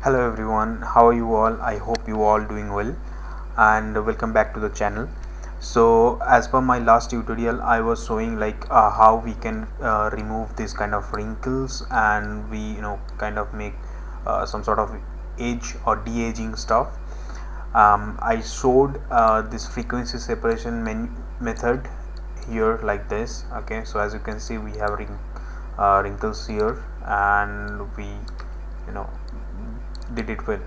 Hello everyone, how are you all? I hope you all doing well and welcome back to the channel. So as per my last tutorial I was showing like how we can remove this kind of wrinkles and we kind of make some sort of age or de-aging stuff. I showed this frequency separation method here like this. Okay, so as you can see we have wrinkles here and we you know did it well.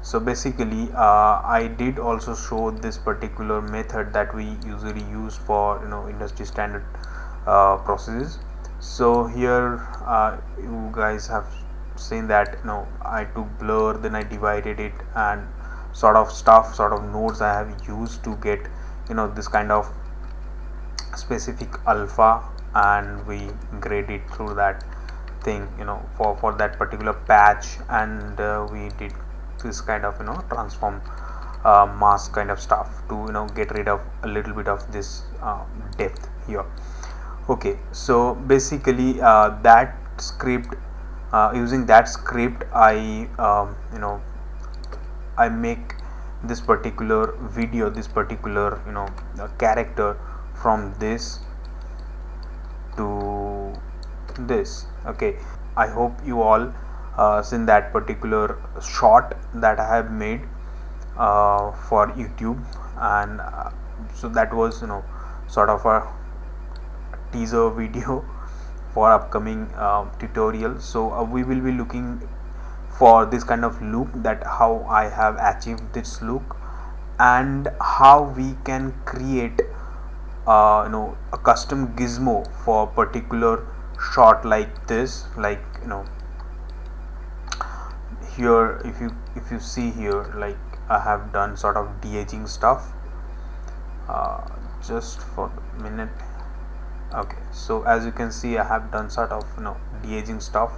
So basically I did also show this particular method that we usually use for industry standard processes. So here you guys have seen that I took blur, then I divided it, and sort of nodes I have used to get this kind of specific alpha, and we grade it through that thing for that particular patch, and we did this kind of transform mask kind of stuff to get rid of a little bit of this depth here. Okay, so basically that script, using that script I I make this particular video, this particular character from this to this. Okay, I hope you all seen that particular shot that I have made for YouTube, and so that was sort of a teaser video for upcoming tutorial. So we will be looking for this kind of look, that how I have achieved this look and how we can create a custom gizmo for particular shot like this. Like here, if you see here, like I have done sort of de-aging stuff. Just for a minute. Okay, so as you can see I have done sort of de-aging stuff,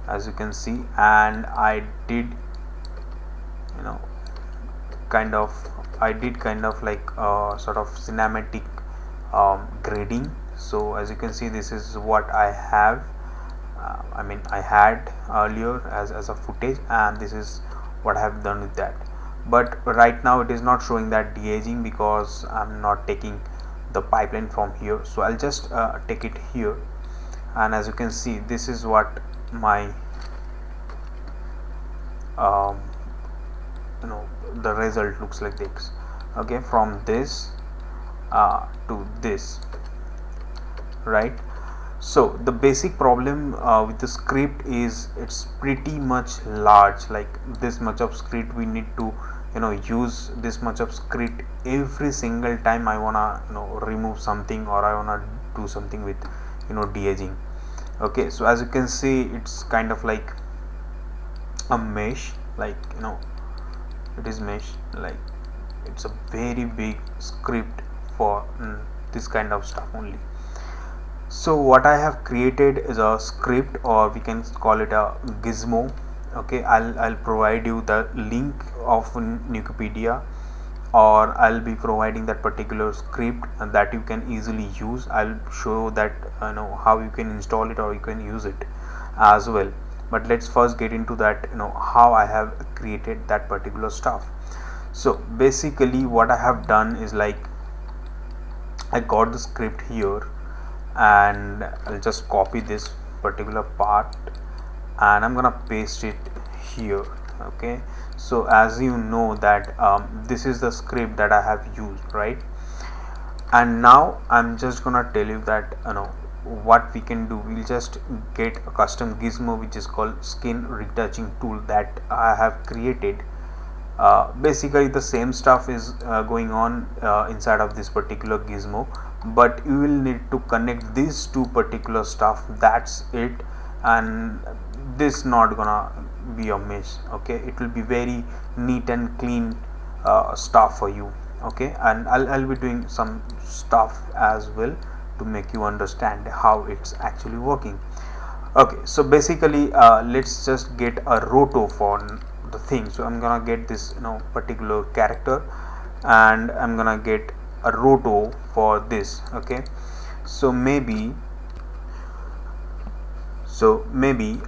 as you can see, and I did kind of like sort of cinematic grading. So as you can see, this is what I have I had earlier as a footage, and this is what I have done with that. But right now it is not showing that de-aging because I'm not taking the pipeline from here. So I'll just take it here, and as you can see, this is what my the result looks like this. Okay, from this to this, right? So the basic problem with the script is it's pretty much large, like this much of script we need to use this much of script every single time I wanna remove something, or I wanna do something with de-aging. Okay, so as you can see, it's kind of like a mesh, like it is mesh, like it's a very big script for this kind of stuff only. So what I have created is a script, or we can call it a gizmo. Okay, I'll provide you the link of Nukepedia, or I'll be providing that particular script that you can easily use. I'll show that how you can install it or you can use it as well. But let's first get into that how I have created that particular stuff. So basically what I have done is, like, I got the script here, and I'll just copy this particular part and I'm gonna paste it here. Okay, so as you know that this is the script that I have used, right? And now I'm just gonna tell you that what we can do. We'll just get a custom gizmo which is called skin retouching tool that I have created. Basically the same stuff is going on inside of this particular gizmo, but you will need to connect these two particular stuff, that's it, and this not gonna be a mess. Okay, it will be very neat and clean stuff for you. Okay, and I'll be doing some stuff as well to make you understand how it's actually working. Okay, so basically let's just get a roto for the thing. So I'm gonna get this particular character, and I'm gonna get a roto for this. Okay, so maybe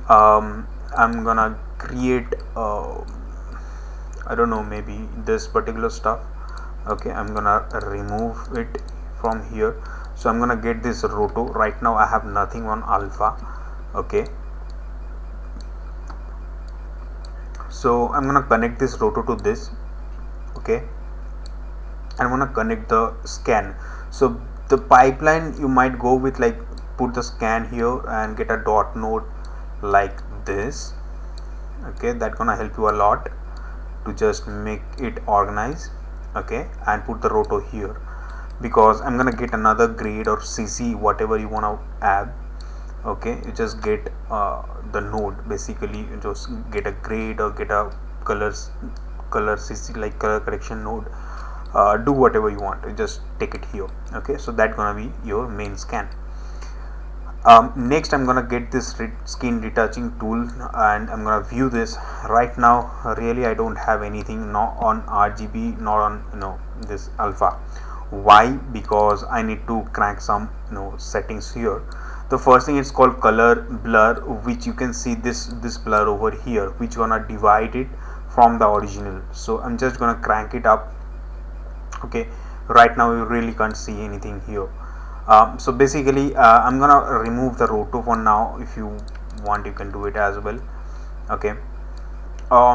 I'm gonna create I don't know, maybe this particular stuff. Okay, I'm gonna remove it from here. So I'm gonna get this roto. Right now I have nothing on alpha. Okay, so I'm gonna connect this roto to this. Okay, I'm gonna connect the scan. So the pipeline you might go with, like, put the scan here and get a dot node like this. Okay, that's gonna help you a lot to just make it organize. Okay, and put the roto here, because I'm gonna get another grade or CC, whatever you wanna add. Okay, you just get the node. Basically you just get a grade or get a color CC, like color correction node. Do whatever you want, you just take it here. Okay, so that's gonna be your main scan. Next I'm gonna get this skin retouching tool and I'm gonna view this. Right now really I don't have anything, not on RGB, not on this alpha. Why? Because I need to crank some settings here. The first thing is called color blur, which you can see this blur over here, which gonna divide it from the original. So I'm just gonna crank it up. Okay, right now you really can't see anything here. So basically I'm gonna remove the roto for now. If you want you can do it as well. Okay,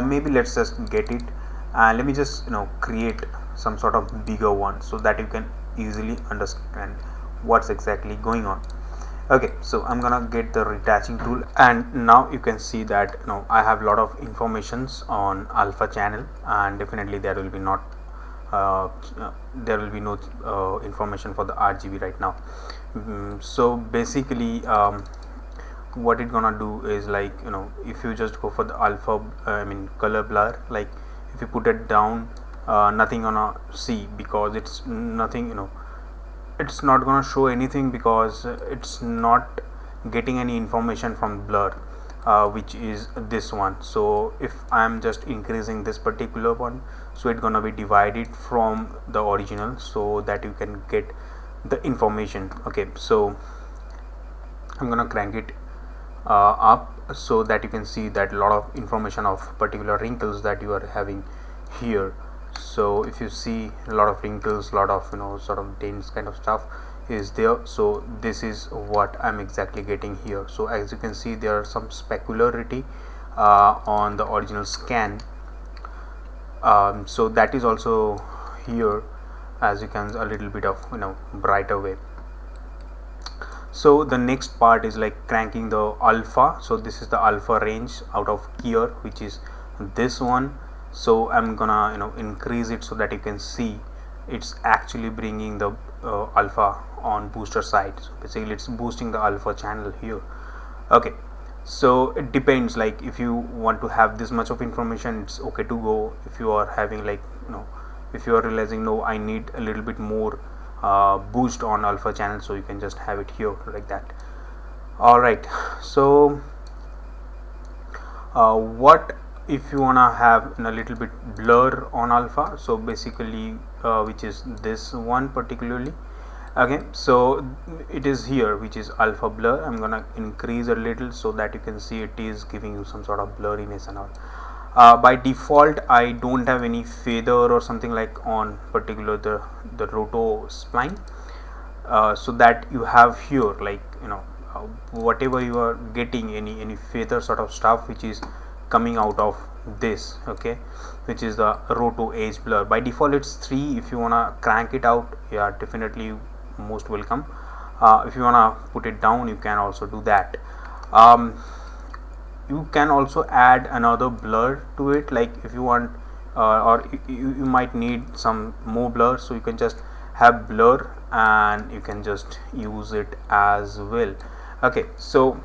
maybe let's just get it and let me just create some sort of bigger one so that you can easily understand what's exactly going on. Okay, so I'm gonna get the retouching tool and now you can see that I have a lot of informations on alpha channel, and definitely there will be not there will be no information for the RGB right now. So basically what it's gonna do is, like, if you just go for the alpha color blur, like if you put it down, nothing gonna see, because it's nothing, it's not gonna show anything because it's not getting any information from blur, which is this one. So if I'm just increasing this particular one, so it's gonna be divided from the original so that you can get the information. Okay, so I'm gonna crank it up so that you can see that a lot of information of particular wrinkles that you are having here. So if you see a lot of wrinkles, a lot of sort of dents kind of stuff is there. So this is what I'm exactly getting here. So as you can see, there are some specularity on the original scan. So that is also here, as you can, a little bit of brighter way. So the next part is like cranking the alpha. So this is the alpha range out of here, which is this one. So I'm gonna increase it so that you can see it's actually bringing the alpha on booster side. So basically it's boosting the alpha channel here. Okay, so it depends, like if you want to have this much of information, it's okay to go. If you are having, like, if you are realizing, no, I need a little bit more boost on alpha channel, so you can just have it here like that. All right, so what if you wanna have a little bit blur on alpha? So basically which is this one particularly. Okay, so it is here, which is alpha blur. I'm gonna increase a little so that you can see it is giving you some sort of blurriness and all. By default I don't have any feather or something like on particular the roto spline, so that you have here, like, whatever you are getting, any feather sort of stuff which is coming out of this. Okay, which is the roto edge blur. By default it's 3. If you wanna crank it out, yeah, definitely most welcome. If you wanna put it down, you can also do that. You can also add another blur to it, like if you want, or you might need some more blur, so you can just have blur and you can just use it as well. Okay, so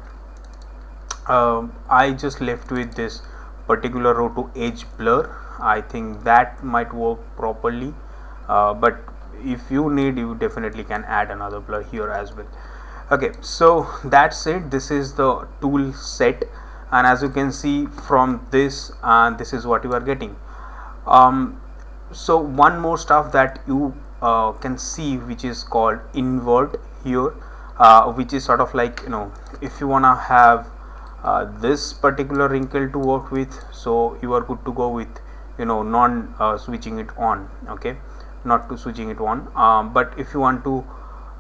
I just left with this particular roto edge blur. I think that might work properly, but if you need, you definitely can add another blur here as well. Okay, so that's it. This is the tool set, and as you can see from this, this is what you are getting. So one more stuff that you can see, which is called invert here, which is sort of like, if you wanna have this particular wrinkle to work with, so you are good to go with non switching it on. Okay, not to switching it on. But if you want to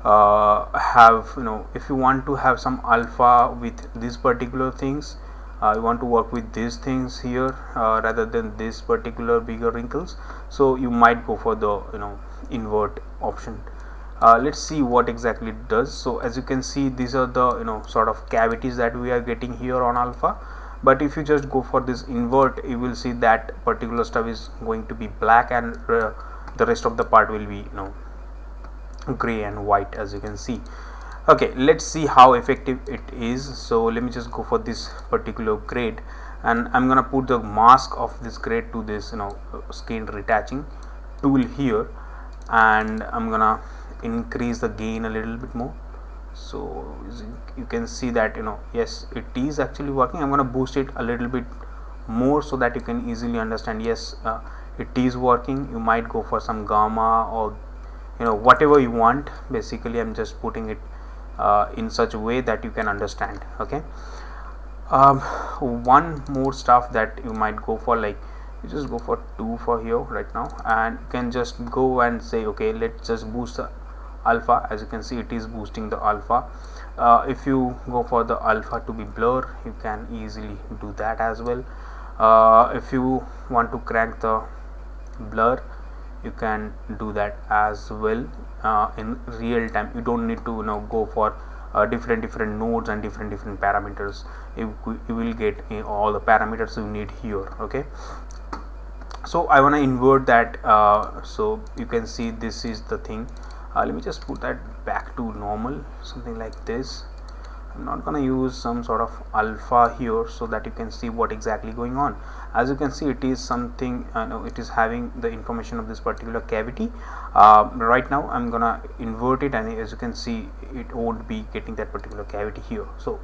have if you want to have some alpha with these particular things, you want to work with these things here rather than this particular bigger wrinkles, so you might go for the invert option. Let's see what exactly it does. So as you can see, these are the sort of cavities that we are getting here on alpha. But if you just go for this invert, you will see that particular stuff is going to be black, and the rest of the part will be gray and white, as you can see. Okay, let's see how effective it is. So let me just go for this particular grade, and I'm gonna put the mask of this grade to this skin retouching tool here, and I'm gonna increase the gain a little bit more. So you can see that yes, it is actually working. I'm gonna boost it a little bit more so that you can easily understand. Yes, it is working. You might go for some gamma or whatever you want. Basically, I'm just putting it in such a way that you can understand. Okay, one more stuff that you might go for, like you just go for 2 for here right now, and you can just go and say, okay, let's just boost the alpha. As you can see, it is boosting the alpha. If you go for the alpha to be blur, you can easily do that as well. If you want to crank the blur, you can do that as well in real time. You don't need to go for different nodes and different parameters. You will get all the parameters you need here. Okay, so I want to invert that. So you can see this is the thing. Let me just put that back to normal, something like this. I'm not gonna use some sort of alpha here so that you can see what exactly going on. As you can see, it is something it is having the information of this particular cavity. Right now I'm gonna invert it, and as you can see, it won't be getting that particular cavity here. So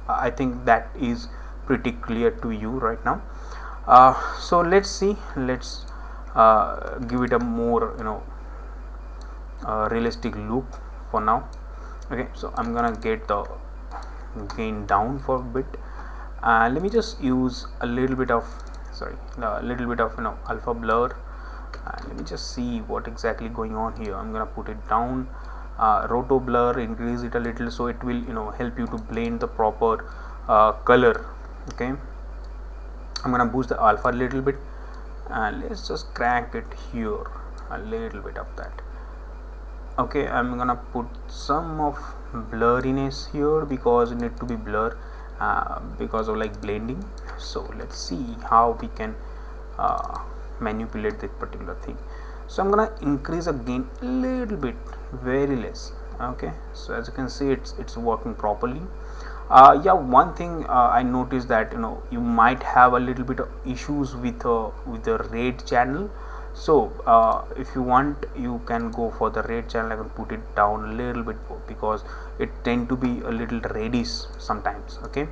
I think that is pretty clear to you right now. So let's see, let's give it a more realistic look for now. Okay, so I'm gonna get the gain down for a bit, and let me just use a little bit of alpha blur, and let me just see what exactly going on here. I'm gonna put it down, roto blur, increase it a little, so it will help you to blend the proper color. Okay, I'm gonna boost the alpha a little bit, and let's just crank it here a little bit of that. Okay, I'm gonna put some of blurriness here because it need to be blur because of like blending. So let's see how we can manipulate that particular thing. So I'm gonna increase again a little bit, very less. Okay, so as you can see, it's working properly. Yeah, one thing I noticed that you might have a little bit of issues with the red channel. So if you want, you can go for the red channel. I will put it down a little bit more because it tend to be a little reddish sometimes. Okay,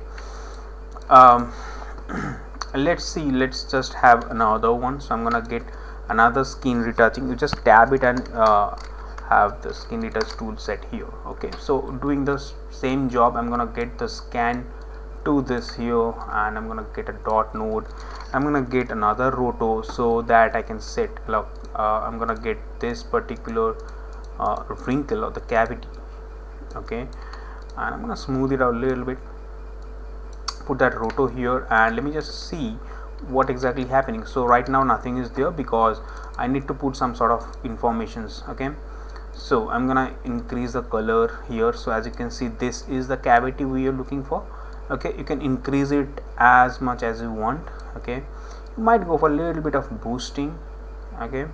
let's see, let's just have another one. So I'm gonna get another skin retouching. You just tab it and have the skin retouch tool set here. Okay, so doing the same job, I'm gonna get the scan to this here, and I'm gonna get a dot node. I'm gonna get another roto so that I can set I'm gonna get this particular wrinkle or the cavity. Okay, and I'm gonna smooth it out a little bit, put that roto here, and let me just see what exactly happening. So right now nothing is there because I need to put some sort of informations. Okay, so I'm gonna increase the color here. So as you can see, this is the cavity we are looking for. Okay, you can increase it as much as you want. Okay, you might go for a little bit of boosting. Okay,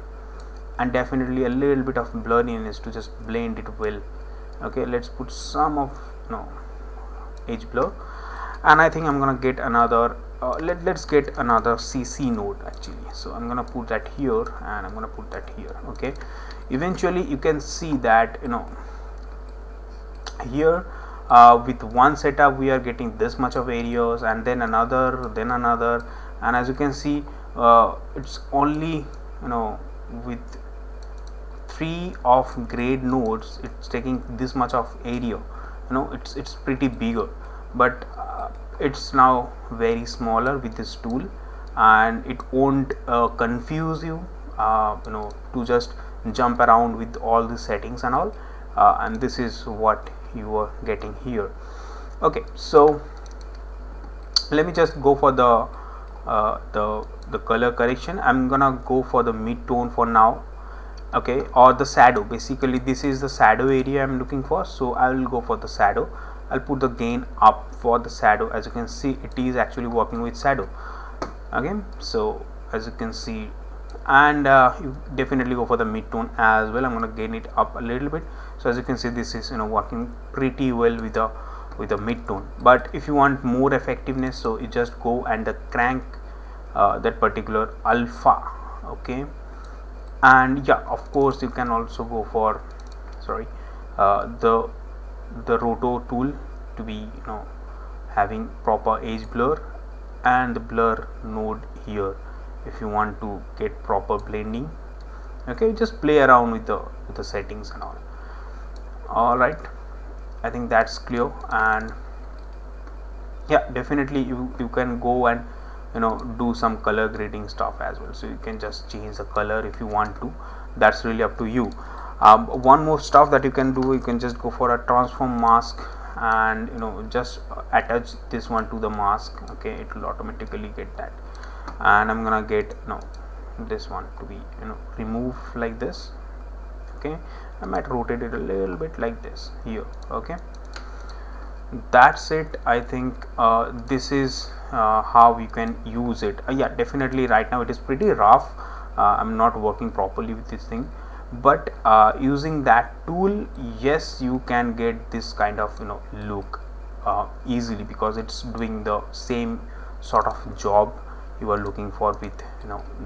and definitely a little bit of blurriness to just blend it well. Okay, let's put some of edge blur, and I think I'm gonna get another let's get another CC node actually. So I'm gonna put that here, and I'm gonna put that here. Okay, eventually you can see that here with one setup we are getting this much of areas, and then another, and as you can see it's only with 3 of grade nodes it's taking this much of area. It's pretty bigger, but it's now very smaller with this tool, and it won't confuse you, to just jump around with all the settings and all, and this is what you are getting here. Okay, so let me just go for the color correction. I'm gonna go for the mid-tone for now, okay, or the shadow. Basically this is the shadow area I'm looking for, so I will go for the shadow. I'll put the gain up for the shadow. As you can see, it is actually working with shadow. Okay, so as you can see, and you definitely go for the mid-tone as well. I'm going to gain it up a little bit. So as you can see, this is working pretty well with the mid-tone. But if you want more effectiveness, so you just go and crank that particular alpha. Okay, and yeah, of course you can also go for the roto tool to be having proper edge blur, and the blur node here if you want to get proper blending. Okay, just play around with the settings and all right. I think that's clear, and yeah, definitely you can go and do some color grading stuff as well. So you can just change the color if you want to. That's really up to you. One more stuff that you can do, you can just go for a transform mask and just attach this one to the mask. Okay, it will automatically get that, and I'm gonna get this one to be remove like this. Okay, I might rotate it a little bit like this here. Okay, that's it. I think this is how you can use it. Yeah, definitely right now it is pretty rough. I'm not working properly with this thing, but using that tool, yes, you can get this kind of look easily, because it's doing the same sort of job you are looking for with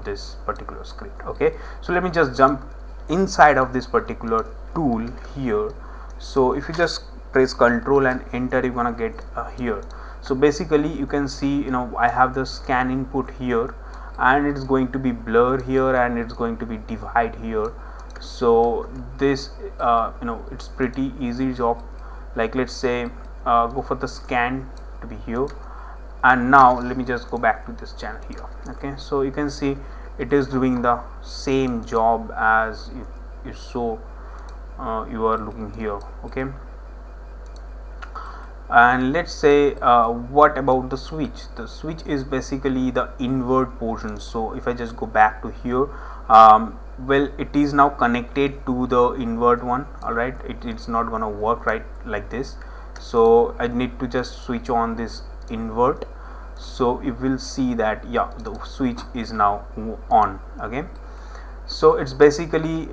this particular script. Okay, so let me just jump inside of this particular tool here. So if you just press Ctrl and enter, you're gonna get here. So basically you can see I have the scan input here, and it's going to be blur here, and it's going to be divide here. So this it's pretty easy job. Like, let's say go for the scan to be here, and now let me just go back to this channel here. Okay, so you can see it is doing the same job as you saw you are looking here. Okay, and let's say what about the switch? The switch is basically the invert portion. So if I just go back to here, well, it is now connected to the invert one. All right, it's not gonna work right like this, so I need to just switch on this invert. So you will see that yeah, the switch is now on. Okay, so it's basically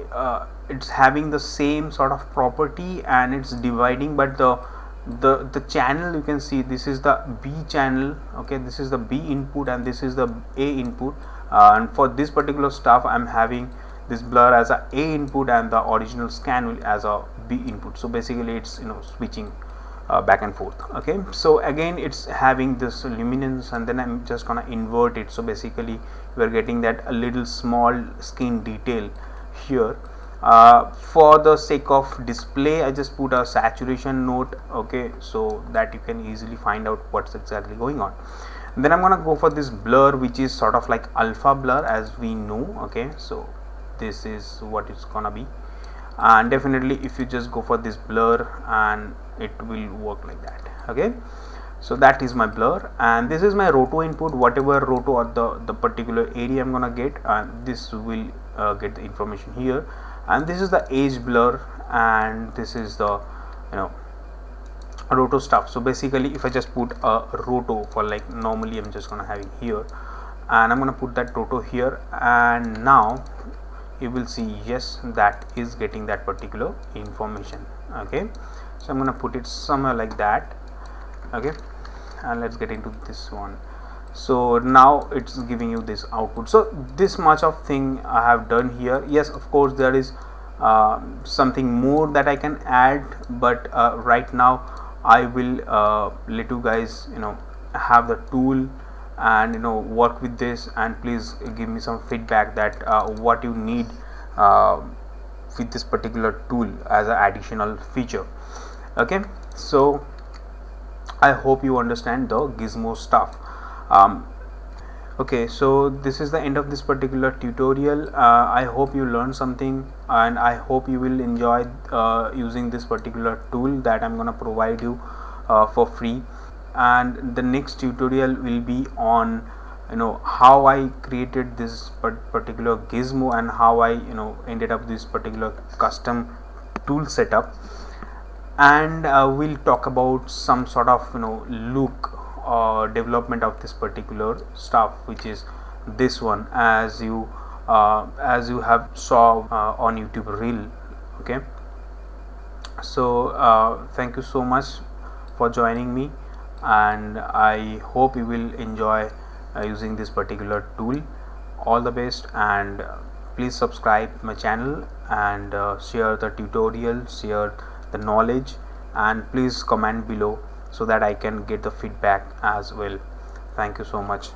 it's having the same sort of property, and it's dividing, but the channel, you can see this is the B channel. Okay, this is the B input and this is the A input, and for this particular stuff I'm having this blur as a A input and the original scan as a B input. So basically it's switching back and forth. Okay, so again it's having this luminance, and then I'm just gonna invert it. So basically we are getting that a little small skin detail here. For the sake of display, I just put a saturation note. Okay, so that you can easily find out what's exactly going on. And then I'm gonna go for this blur, which is sort of like alpha blur, as we know. Okay, so this is what it's gonna be, and definitely if you just go for this blur, and it will work like that. Okay, so that is my blur, and this is my roto input. Whatever roto or the particular area I'm gonna get, this will get the information here. And this is the edge blur, and this is the roto stuff. So basically if I just put a roto for, like, normally I'm just gonna having here, and I'm gonna put that roto here, and now you will see yes, that is getting that particular information. Okay, so I'm gonna put it somewhere like that. Okay, and let's get into this one. So now it's giving you this output. So this much of thing I have done here. Yes, of course there is something more that I can add, but right now I will let you guys have the tool and work with this, and please give me some feedback that what you need with this particular tool as an additional feature. Okay, so I hope you understand the Gizmo stuff. um, okay, so this is the end of this particular tutorial. I hope you learned something, and I hope you will enjoy using this particular tool that I'm gonna provide you for free. And the next tutorial will be on, how I created this particular Gizmo, and how I ended up this particular custom tool setup. And we'll talk about some sort of look development of this particular stuff, which is this one, as you have saw on YouTube reel. Okay, so thank you so much for joining me, and I hope you will enjoy using this particular tool. All the best, and please subscribe my channel, and share the tutorial, share the knowledge, and please comment below so that I can get the feedback as well. Thank you so much.